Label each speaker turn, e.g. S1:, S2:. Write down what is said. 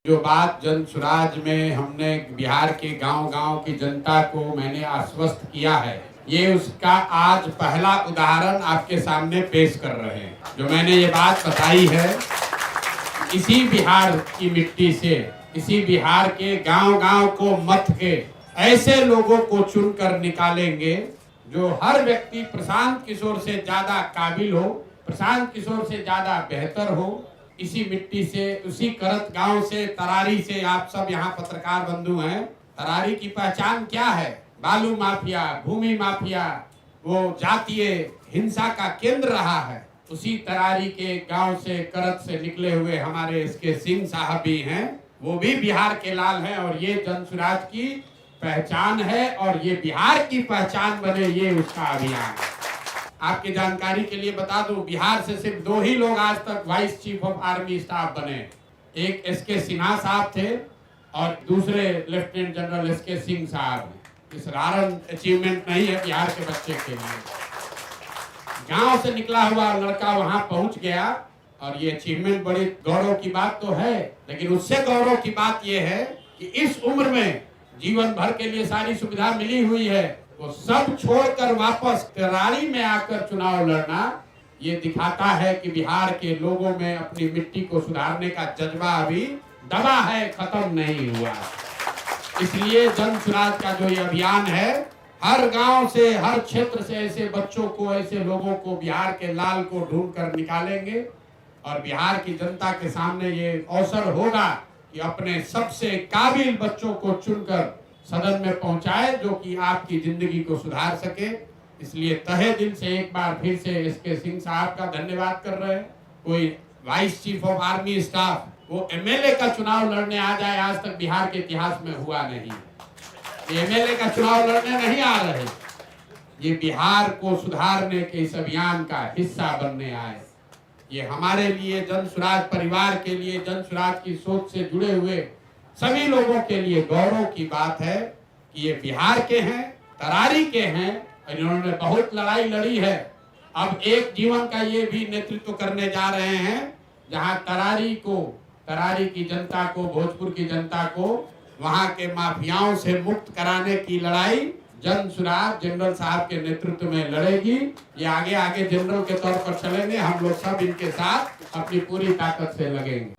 S1: जो बात जन सुराज में हमने बिहार के गांव-गांव की जनता को मैंने आश्वस्त किया है, ये उसका आज पहला उदाहरण आपके सामने पेश कर रहे हैं। जो मैंने ये बात बताई है, इसी बिहार की मिट्टी से, इसी बिहार के गांव-गांव को मत के ऐसे लोगों को चुनकर निकालेंगे जो हर व्यक्ति प्रशांत किशोर से ज्यादा काबिल हो, प्रशांत किशोर से ज्यादा बेहतर हो। इसी मिट्टी से, उसी करत गांव से, तरारी से, आप सब यहाँ पत्रकार बंधु हैं। तरारी की पहचान क्या है? बालू माफिया, भूमि माफिया, वो जातीय हिंसा का केंद्र रहा है। उसी तरारी के गांव से, करत से निकले हुए हमारे इसके सिंह साहब भी हैं, वो भी बिहार के लाल हैं और ये जन सुराज की पहचान है और ये बिहार की पहचान बने, ये उसका अभियान है। आपकी जानकारी के लिए बता दूं, बिहार से सिर्फ 2 ही लोग आज तक vice chief of army staff बने। एक एसके सिन्हा साहब थे और दूसरे लेफ्टिनेंट जनरल एसके सिंह साहब। इस साधारण अचीवमेंट नहीं है बिहार के बच्चे के लिए। गांव से निकला हुआ लड़का वहां पहुंच गया और ये अचीवमेंट बड़ी गौरव की बात तो है, लेकिन उससे गौरव की बात यह है कि इस उम्र में जीवन भर के लिए सारी सुविधा मिली हुई है, वो सब छोड़कर वापस तरारी में आकर चुनाव लड़ना, ये दिखाता है कि बिहार के लोगों में अपनी मिट्टी को सुधारने का जज्बा अभी दबा है, खत्म नहीं हुआ। इसलिए जन सुराज का जो ये अभियान है, हर गांव से, हर क्षेत्र से ऐसे बच्चों को, ऐसे लोगों को, बिहार के लाल को ढूंढ कर निकालेंगे और बिहार की जनता के सामने ये अवसर होगा कि अपने सबसे काबिल बच्चों को चुनकर सदन में पहुंचाए, जो कि आपकी जिंदगी को सुधार सके। इसलिए तहे दिल से एक बार फिर से एसके सिंह साहब का धन्यवाद कर रहे हैं। कोई vice chief of army staff वो एमएलए का चुनाव लड़ने आ जाए, आज तक बिहार के इतिहास में हुआ नहीं। ये एमएलए का चुनाव लड़ने नहीं आ रहे, ये बिहार को सुधारने के इस अभियान का हिस्सा बनने आए। ये हमारे लिए, जन सुराज परिवार के लिए, जन सुराज की सोच से जुड़े हुए सभी लोगों के लिए गौरव की बात है कि ये बिहार के हैं, तरारी के हैं और इन्होंने बहुत लड़ाई लड़ी है। अब एक जीवन का ये भी नेतृत्व करने जा रहे हैं जहां तरारी की जनता को, भोजपुर की जनता को वहां के माफियाओं से मुक्त कराने की लड़ाई जन सुराज जनरल साहब के नेतृत्व में लड़ेगी। ये आगे आगे जनरल के तौर पर चलेंगे, हम लोग सब इनके साथ अपनी पूरी ताकत से लगेंगे।